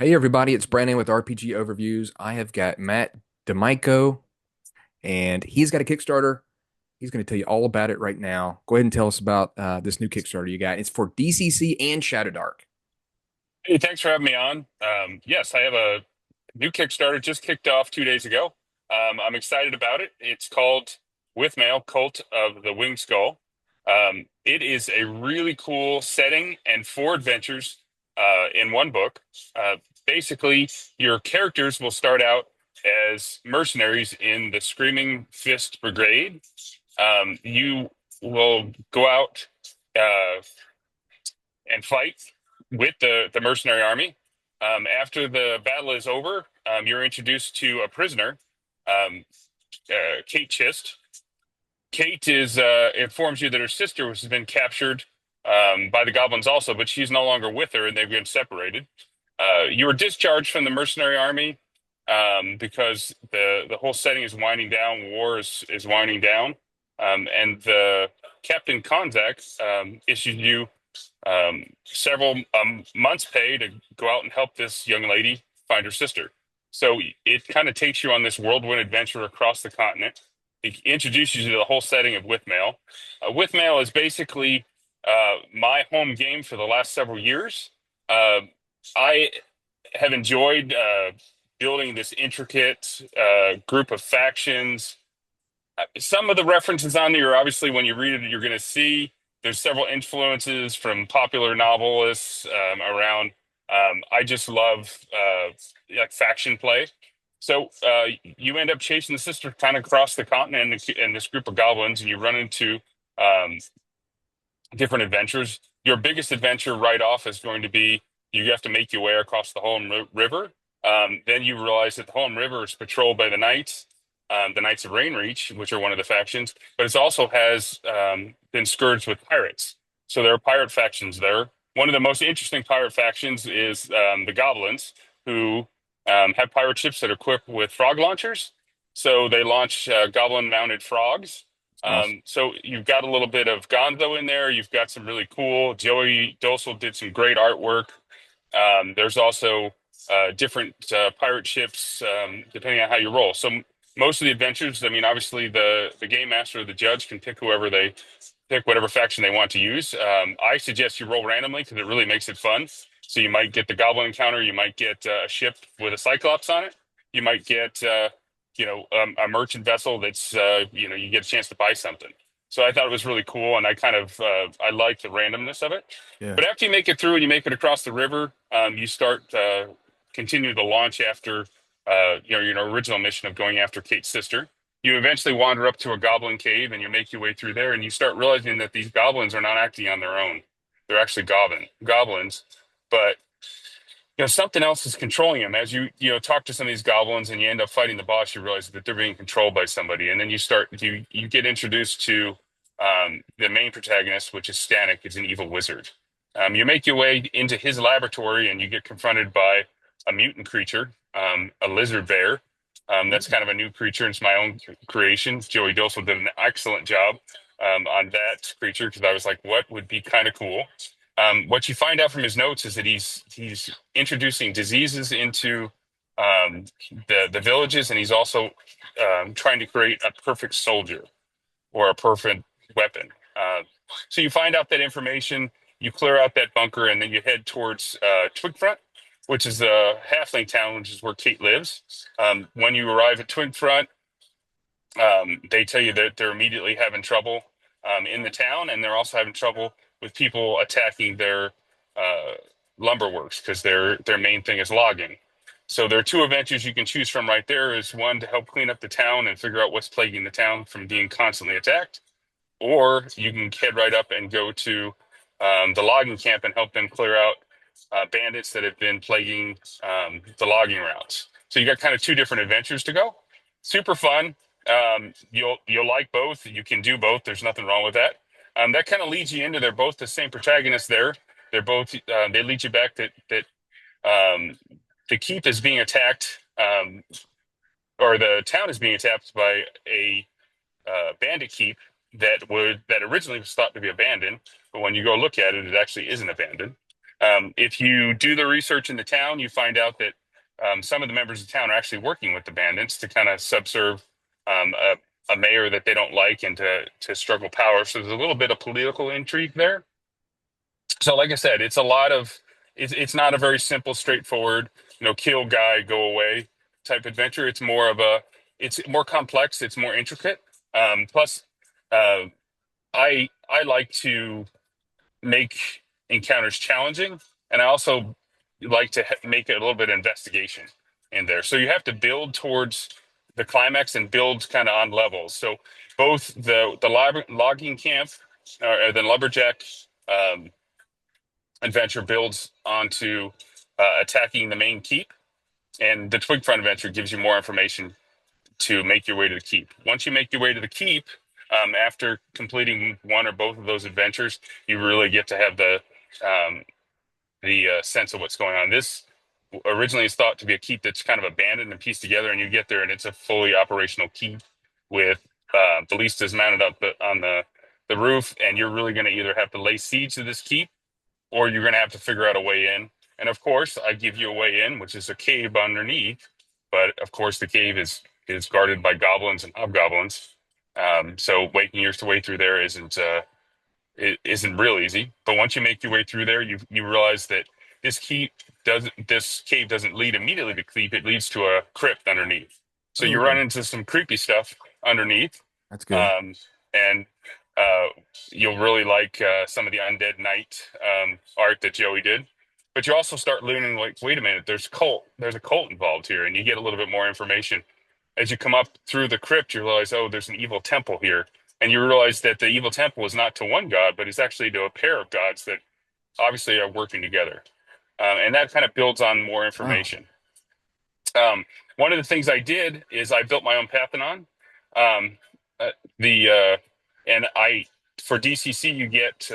Hey everybody, it's Brandon with RPG Overviews. I have got Matt DeMico, and he's got a Kickstarter. He's going to tell you all about it right now. Go ahead and tell us about this new Kickstarter you got. It's for DCC and Shadowdark. Hey, thanks for having me on. Yes, I have a new Kickstarter just kicked off 2 days ago. I'm excited about it. It's called Wythmail, Cult of the Winged Skull. It is a really cool setting and four adventures in one book. Basically, your characters will start out as mercenaries in the Screaming Fist Brigade. You will go out and fight with the mercenary army. After the battle is over, you're introduced to a prisoner, um, Kate Chist. Kate is informs you that her sister has been captured by the goblins also, but she's no longer with her, and they've been separated. You were discharged from the mercenary army because the whole setting is winding down. War is winding down, and the Captain Konzak issued you several months' pay to go out and help this young lady find her sister. So it kind of takes you on this whirlwind adventure across the continent. It introduces you to the whole setting of Wythmail. Wythmail is basically my home game for the last several years. Uh, I have enjoyed building this intricate group of factions. Some of the references on there, obviously, when you read it, you're going to see there's several influences from popular novelists around. I just love like faction play. So you end up chasing the sister kind of across the continent and this group of goblins, and you run into um, different adventures. Your biggest adventure right off is going to be you have to make your way across the River. Then you realize that the Holm River is patrolled by the Knights of Rainreach, which are one of the factions, but it also has been scourged with pirates. So there are pirate factions there. One of the most interesting pirate factions is the Goblins, who have pirate ships that are equipped with frog launchers. So they launch goblin-mounted frogs. Awesome. So you've got a little bit of Gonzo in there. You've got some really cool. Joey Docil did some great artwork. There's also different pirate ships depending on how you roll. So most of the adventures, I mean, obviously the game master or the judge can pick whoever they pick whatever faction they want to use. I suggest you roll randomly because it really makes it fun. So you might get the goblin encounter, you might get a ship with a cyclops on it, you might get a merchant vessel that's you get a chance to buy something. So I thought it was really cool, and I like the randomness of it. Yeah. But after you make it through and you make it across the river, you start continue the launch after your original mission of going after Kate's sister. You eventually wander up to a goblin cave and you make your way through there, and you start realizing that these goblins are not acting on their own. They're actually goblins, but something else is controlling them. As you talk to some of these goblins and you end up fighting the boss, you realize that they're being controlled by somebody, and then you get introduced to the main protagonist, which is Stanek. Is an evil wizard. You make your way into his laboratory and you get confronted by a mutant creature, a lizard bear. That's kind of a new creature. It's my own creation. Joey Docil did an excellent job on that creature because I was like, what would be kind of cool? What you find out from his notes is that he's introducing diseases into the villages, and he's also trying to create a perfect soldier or a perfect weapon. So you find out that information, you clear out that bunker, and then you head towards Twigfront, which is a halfling town, which is where Kate lives. When you arrive at Twigfront, they tell you that they're immediately having trouble in the town, and they're also having trouble with people attacking their uh, lumber works because their main thing is logging. So there are two adventures you can choose from right there. Is one to help clean up the town and figure out what's plaguing the town from being constantly attacked, or you can head right up and go to the logging camp and help them clear out bandits that have been plaguing the logging routes. So you got kind of two different adventures to go. Super fun. You'll like both. You can do both. There's nothing wrong with that. That kind of leads you into they're both the same protagonist there. They're both they lead you back that um, the keep is being attacked or the town is being attacked by a bandit keep that originally was thought to be abandoned, but when you go look at it, it actually isn't abandoned. If you do the research in the town, you find out that some of the members of town are actually working with the bandits to kind of subserve a mayor that they don't like and to struggle power. So there's a little bit of political intrigue there. So, like I said, it's a lot of it's not a very simple, straightforward, kill guy, go away type adventure. It's more complex. It's more intricate. Plus, uh, I like to make encounters challenging, and I also like to make it a little bit of investigation in there. So you have to build towards the climax and build kind of on levels. So both the logging camp or the lumberjack um, adventure builds onto attacking the main keep, and the twig front adventure gives you more information to make your way to the keep. Once you make your way to the keep, after completing one or both of those adventures, you really get to have um, the sense of what's going on. This originally is thought to be a keep that's kind of abandoned and pieced together, and you get there and it's a fully operational keep with ballistas mounted up on the roof, and you're really going to either have to lay siege to this keep or you're going to have to figure out a way in. And of course, I give you a way in, which is a cave underneath. But of course, the cave is guarded by goblins and hobgoblins. So making your way through there isn't real easy. But once you make your way through there, you realize that this cave doesn't lead immediately to the keep. It leads to a crypt underneath. So you run Oh, into some creepy stuff underneath. that's good. Um, and uh, you'll really like some of the Undead Knight art that Joey did. But you also start learning, like, wait a minute, there's a cult involved here, and you get a little bit more information. As you come up through the crypt, you realize, oh, there's an evil temple here. And you realize that the evil temple is not to one god, but it's actually to a pair of gods that obviously are working together. And that kind of builds on more Wow. information. One of the things I did is I built my own pantheon. Um, the and I For DCC you get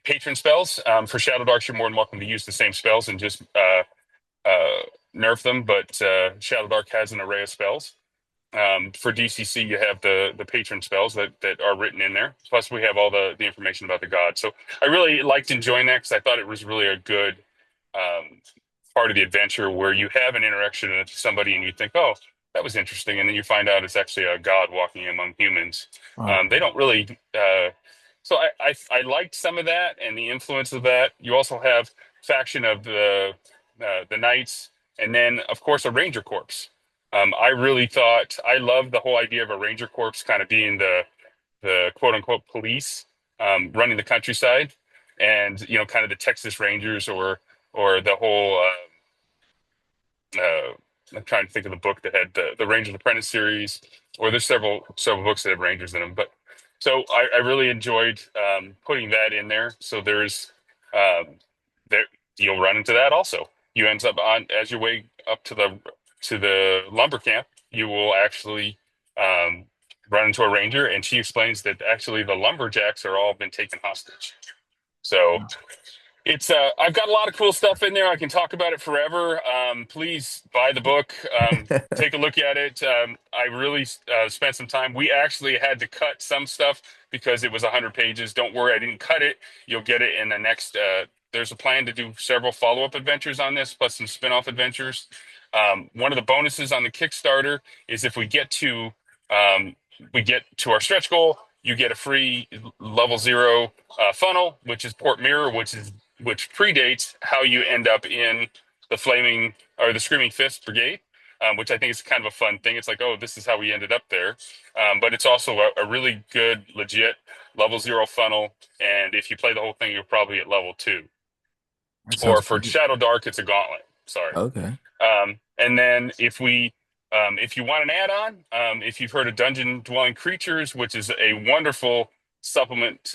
patron spells. For Shadowdark, you're more than welcome to use the same spells and just uh, nerf them. But Shadowdark has an array of spells. For DCC, you have the patron spells that are written in there. Plus, we have all the information about the gods. So I really liked enjoying that because I thought it was really a good um, part of the adventure where you have an interaction with somebody and you think, oh, that was interesting, and then you find out it's actually a god walking among humans. Wow. They don't really. So I liked some of that and the influence of that. You also have faction of the knights, and then of course a ranger corps. I really thought I loved the whole idea of a ranger corps kind of being the quote unquote police running the countryside, and kind of the Texas Rangers or the whole. I'm trying to think of the book that had the Rangers Apprentice series, or there's several books that have Rangers in them. But so I really enjoyed putting that in there. So um, there you'll run into that also. You end up on as your way up to the lumber camp, you will actually um, run into a ranger, and she explains that actually the lumberjacks are all been taken hostage. So it's I've got a lot of cool stuff in there. I can talk about it forever. Please buy the book. Take a look at it. I really spent some time. We actually had to cut some stuff because it was 100 pages. Don't worry, I didn't cut it. You'll get it in the next. There's a plan to do several follow-up adventures on this, plus some spin-off adventures. One of the bonuses on the Kickstarter is if we get to our stretch goal, you get a free level 0 funnel, which is Port Mirror, which predates how you end up in the flaming or the Screaming Fist Brigade, which I think is kind of a fun thing. It's like, oh, this is how we ended up there, but it's also a really good, legit level 0 funnel. And if you play the whole thing, you're probably at level 2. That sounds Or for great. Shadow Dark, it's a gauntlet. Sorry. Okay. And then if you want an add-on, if you've heard of Dungeon Dwelling Creatures, which is a wonderful supplement,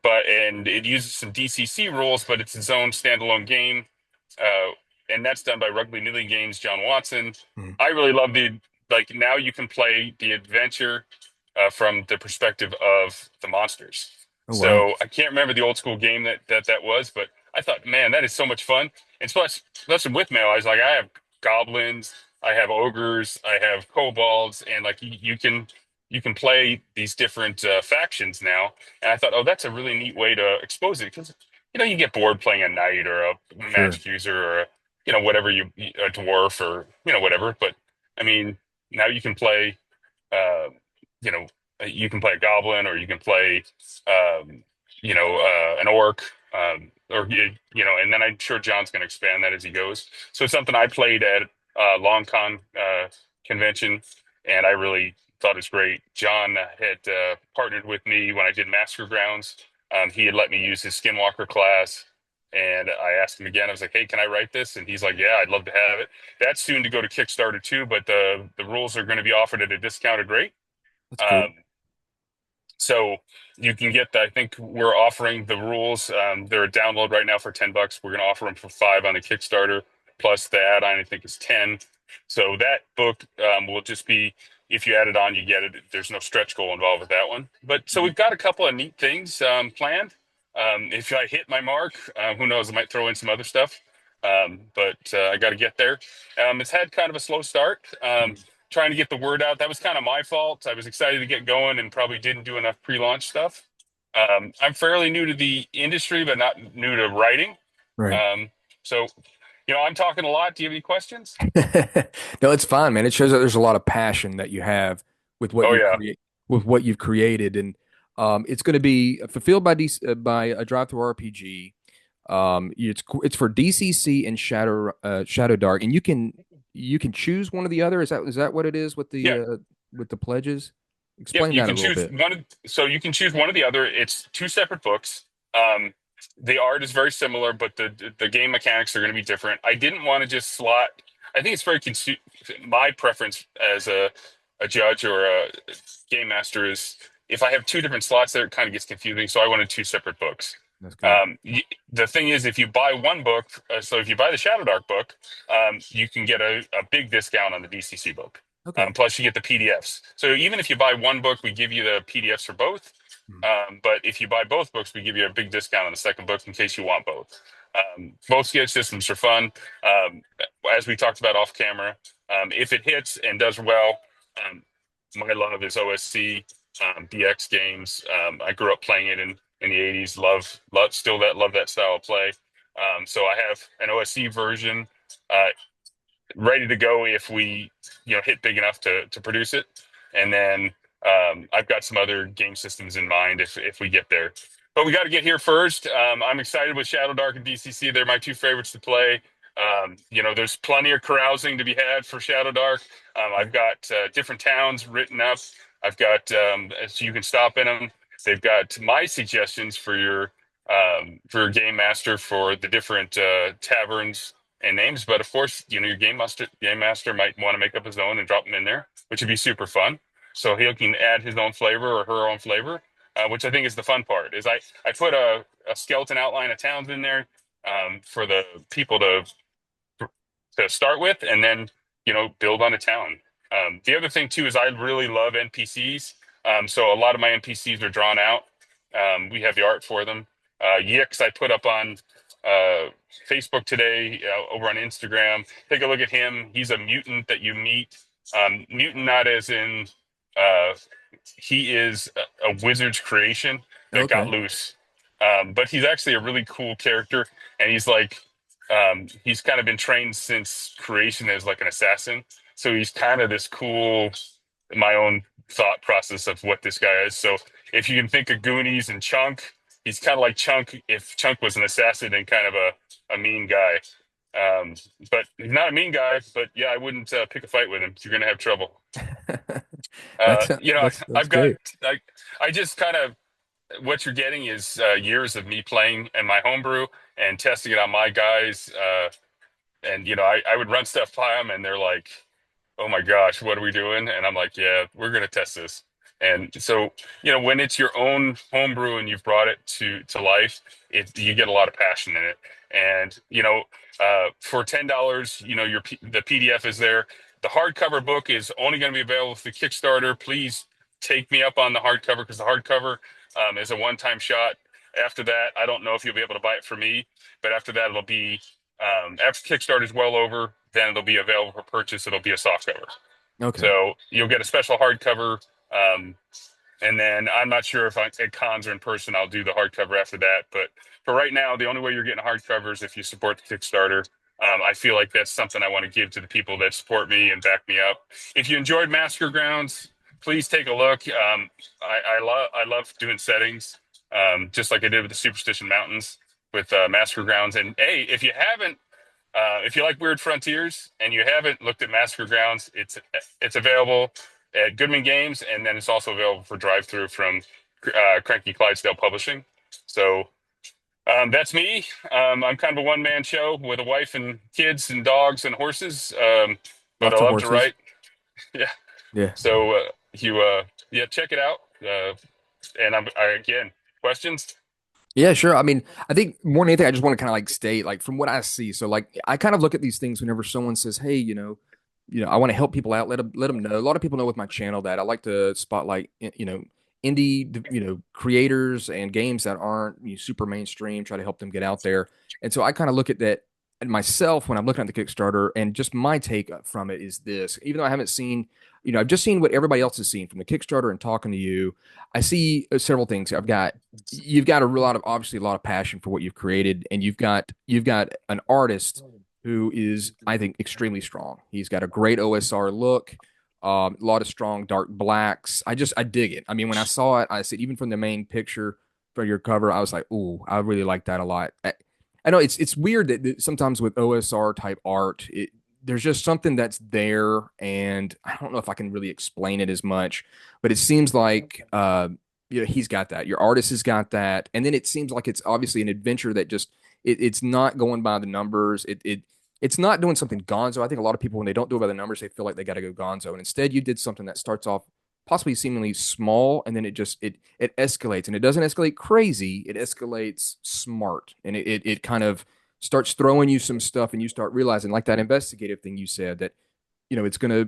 and it uses some DCC rules, but it's its own standalone game, uh, and that's done by Rugby Nilly Games, John Watson. Hmm. I really love now you can play the adventure from the perspective of the monsters. Oh, wow. So I can't remember the old school game that was, but I thought, man, that is so much fun. And plus with Wythmail, I was like, I have goblins, I have ogres, I have kobolds, and like you can play these different factions now. And I thought, oh, that's a really neat way to expose it because you get bored playing a knight or a Sure. magic user or whatever a dwarf or whatever. But I mean, now you can play, uh, you know, you can play a goblin or you can play, um, an orc, or and then I'm sure John's going to expand that as he goes. So it's something I played at Long Con convention, and I really thought it's great. John had partnered with me when I did Master Grounds. He had let me use his Skinwalker class, and I asked him again. I was like, "Hey, can I write this?" And he's like, "Yeah, I'd love to have it." That's soon to go to Kickstarter too, but the rules are going to be offered at a discounted rate. That's cool. Um, so you can get I think we're offering the rules. They're a download right now for $10. We're going to offer them for 5 on the Kickstarter, plus the add-on I think is 10. So that book will just be, if you add it on, you get it. There's no stretch goal involved with that one. But so Mhm. we've got a couple of neat things planned. If I hit my mark, who knows? I might throw in some other stuff. But I got to get there. It's had kind of a slow start. Trying to get the word out. That was kind of my fault. I was excited to get going and probably didn't do enough pre-launch stuff. I'm fairly new to the industry, but not new to writing. Right. Um, so, I'm talking a lot. Do you have any questions? No, it's fine, man. It shows that there's a lot of passion that you have with what Oh you're yeah, create with what you've created, and it's going to be fulfilled by by a drive-through RPG. It's for DCC and Shadowdark, and you can choose one or the other. Is that what it is yeah, with the pledges? yep. Explain You that a can little choose bit. one. So you can choose one or the other. It's two separate books. Um, the art is very similar, but the game mechanics are going to be different. I didn't want to just slot. I think it's very my preference as a judge or a game master is if I have two different slots there, it kind of gets confusing. So I wanted two separate books. That's good. The thing is, if you buy one book, so if you buy the Shadow Dark book, you can get a big discount on the DCC book. Okay. Plus, you get the PDFs. So even if you buy one book, we give you the PDFs for both. Hmm. But if you buy both books, we give you a big discount on the second book in case you want both. Both sketch systems are fun. Um, as we talked about off camera, if it hits and does well, um, my love is OSC, DX games. I grew up playing it in the 80s. Love that style of play. So I have an OSC version uh, ready to go if we hit big enough to produce it, and then I've got some other game systems in mind if we get there. But we got to get here first. I'm excited with Shadow Dark and DCC. They're my two favorites to play. There's plenty of carousing to be had for Shadow Dark. I've Right. got different towns written up. I've got so you can stop in them. They've got my suggestions for your game master for the different taverns and names. But of course, your game master might want to make up his own and drop them in there, which would be super fun. So he can add his own flavor or her own flavor, which I think is the fun part. Is I put a skeleton outline of towns in there for the people to start with, and then build on a town. The other thing too is I really love NPCs. So a lot of my NPCs are drawn out. We have the art for them. Yix I put up on uh, Facebook today, over on Instagram. Take a look at him. He's a mutant that you meet. Mutant not as in uh, he is a wizard's creation that got Okay. loose. But he's actually a really cool character, and he's kind of been trained since creation as like an assassin. So he's kind of this cool, my own thought process of what this guy is. So if you can think of Goonies and Chunk, he's kind of like Chunk if Chunk was an assassin and kind of a mean guy. Um, but he's not a mean guy, but yeah, I wouldn't pick a fight with him. You're going to have trouble. That's that's I've got, great. I just kind of, what you're getting is years of me playing in my homebrew and testing it on my guys. And I would run stuff by them, and they're like, "Oh my gosh, what are we doing?" And I'm like, "Yeah, we're gonna test this." And so, when it's your own homebrew and you've brought it to life, you get a lot of passion in it. And for $10, the PDF is there. The hardcover book is only going to be available through Kickstarter. Please take me up on the hardcover because the hardcover is a one-time shot. After that, I don't know if you'll be able to buy it for me, but after that, it'll be after Kickstarter is well over, then it'll be available for purchase. It'll be a soft cover. Okay. So you'll get a special hardcover. Um, And then I'm not sure if at cons or in person, I'll do the hardcover after that. But for right now, the only way you're getting hardcover is if you support the Kickstarter. I feel like that's something I want to give to the people that support me and back me up. If you enjoyed Massacre Grounds, please take a look. I love doing settings, just like I did with the Superstition Mountains with Massacre Grounds. And hey, if you like Weird Frontiers and you haven't looked at Massacre Grounds, it's available at Goodman Games, and then it's also available for drive-through from Cranky Clydesdale Publishing. So that's me. I'm kind of a one-man show with a wife and kids and dogs and horses, but I Lots of love to horses. write. Yeah. Yeah. So yeah, check it out. And again, questions? Yeah, sure. I mean, I think more than anything, I just want to kind of like state, like from what I see. So, like, I kind of look at these things whenever someone says, "Hey, I want to help people out. Let them know." A lot of people know with my channel that I like to spotlight, indie, creators and games that aren't super mainstream. Try to help them get out there. And so I kind of look at that and myself when I'm looking at the Kickstarter, and just my take from it is this. Even though I haven't seen, I've just seen what everybody else has seen from the Kickstarter and talking to you. I see several things. You've got obviously a lot of passion for what you've created, and you've got an artist who is, I think, extremely strong. He's got a great OSR look, a lot of strong dark blacks. I dig it. I mean, when I saw it, I said, even from the main picture for your cover, I was like, ooh, I really like that a lot. I know it's weird that sometimes with OSR type art, there's just something that's there, and I don't know if I can really explain it as much, but it seems like he's got that. Your artist has got that, and then it seems like it's obviously an adventure that just it's not going by the numbers. It's not doing something gonzo. I think a lot of people, when they don't do it by the numbers, they feel like they got to go gonzo, and instead you did something that starts off possibly seemingly small, and then it escalates, and it doesn't escalate crazy. It escalates smart, and it kind of starts throwing you some stuff, and you start realizing, like that investigative thing you said, that it's gonna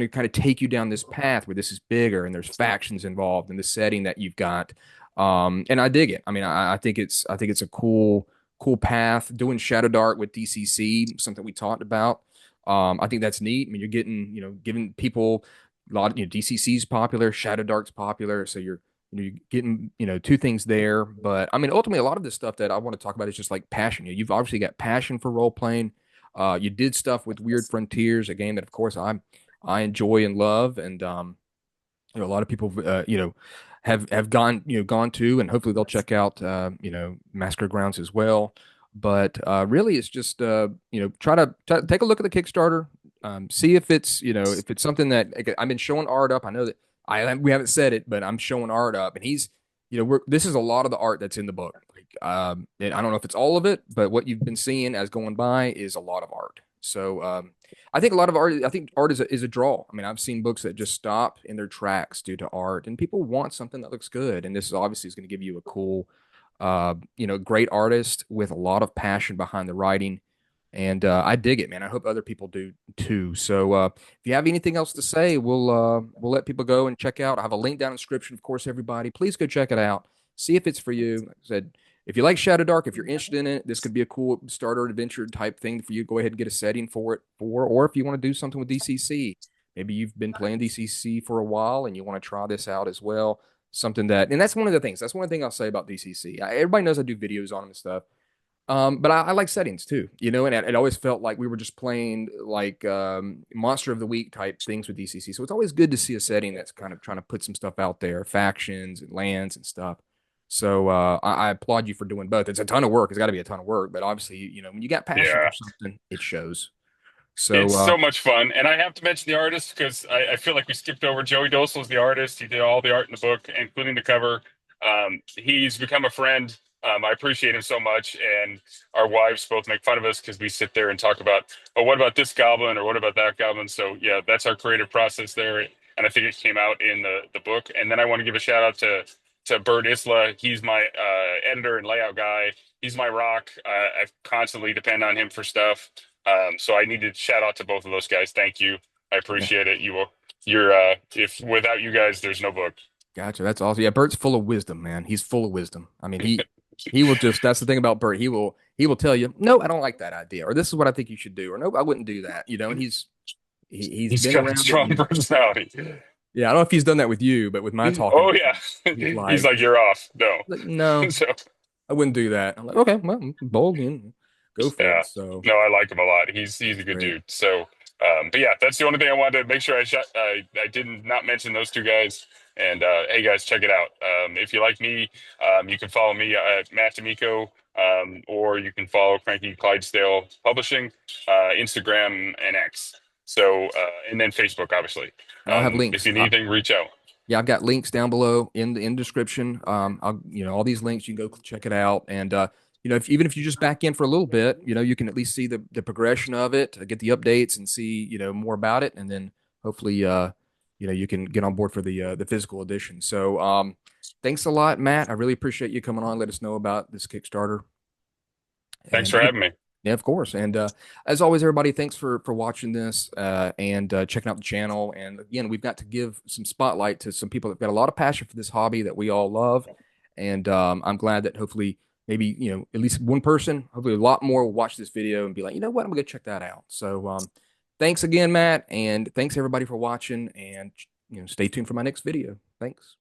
kind of take you down this path where this is bigger and there's factions involved in the setting that you've got. And I dig it. I mean, I think it's a cool path. Doing Shadowdark with DCC, something we talked about. I think that's neat. I mean, you're getting, giving people a lot of, DCC's popular, Shadowdark's popular, so you're getting, two things there. But I mean, ultimately, a lot of this stuff that I want to talk about is just like passion. You've obviously got passion for role playing. You did stuff with Weird Frontiers, a game that, of course, I enjoy and love, and a lot of people, have gone to, and hopefully they'll check out, Massacre Grounds as well. But really, it's just, try to take a look at the Kickstarter, see if it's something that I've been showing art up. I know that we haven't said it, but I'm showing art up, and this is a lot of the art that's in the book. Like, and I don't know if it's all of it, but what you've been seeing as going by is a lot of art. So I think a lot of art. I think art is a draw. I mean, I've seen books that just stop in their tracks due to art, and people want something that looks good. And this is obviously going to give you a cool, great artist with a lot of passion behind the writing. And I dig it, man. I hope other people do too. So if you have anything else to say, we'll let people go and check out. I have a link down in the description, of course. Everybody, please go check it out. See if it's for you. Like I said, if you like Shadow Dark, if you're interested in it, this could be a cool starter adventure type thing for you. Go ahead and get a setting for it. Or if you want to do something with DCC, maybe you've been playing DCC for a while and you want to try this out as well. Something that, and that's one of the things. That's one thing I'll say about DCC. Everybody knows I do videos on them and stuff. But I like settings too, and it always felt like we were just playing like Monster of the Week type things with DCC. So it's always good to see a setting that's kind of trying to put some stuff out there, factions and lands and stuff. So I applaud you for doing both. It's a ton of work. It's got to be a ton of work, but obviously, when you got passion for Yeah. something, it shows. So It's so much fun. And I have to mention the artist because I feel like we skipped over Joey Docil is the artist. He did all the art in the book, including the cover. He's become a friend. I appreciate him so much. And our wives both make fun of us because we sit there and talk about, oh, what about this goblin or what about that goblin? So, yeah, that's our creative process there. And I think it came out in the book. And then I want to give a shout out to Bert Isla. He's my editor and layout guy. He's my rock. I constantly depend on him for stuff. So I need to shout out to both of those guys. Thank you. I yeah, appreciate it. If without you guys, there's no book. gotcha. That's awesome. Yeah, Bert's full of wisdom, man. He's full of wisdom. I mean, he will just. That's the thing about Bert. He will tell you, no, I don't like that idea, or this is what I think you should do, or no, I wouldn't do that. And he's He's been got a around it. strong personality. Yeah, I don't know if he's done that with you, but with my talking Oh with yeah, him, he's he's like, you're off. No. no, So I wouldn't do that. I'm like, okay, well, bold, go for yeah, it. So no, I like him a lot. He's a he's good great. dude. So, but yeah, that's the only thing I wanted to make sure I did not mention those two guys. And hey, guys, check it out. If you like me, you can follow me at Matt D'Amico, or you can follow Cranky Clydesdale Publishing, Instagram, and X. So, and then Facebook, obviously. And I'll have If links. you need anything, reach out. Yeah, I've got links down below in the description. I'll all these links you can go check it out, and if even if you just back in for a little bit, you can at least see the progression of it, get the updates, and see more about it, and then hopefully you can get on board for the physical edition. So thanks a lot, Matt. I really appreciate you coming on. Let us know about this Kickstarter, Thanks and for having me. yeah, of course. And as always, everybody, thanks for watching this and checking out the channel. And again, we've got to give some spotlight to some people that've got a lot of passion for this hobby that we all love. And I'm glad that hopefully maybe at least one person, hopefully a lot more will watch this video and be like, you know what, I'm gonna check that out. So thanks again, Matt, and thanks everybody for watching. And stay tuned for my next video. Thanks.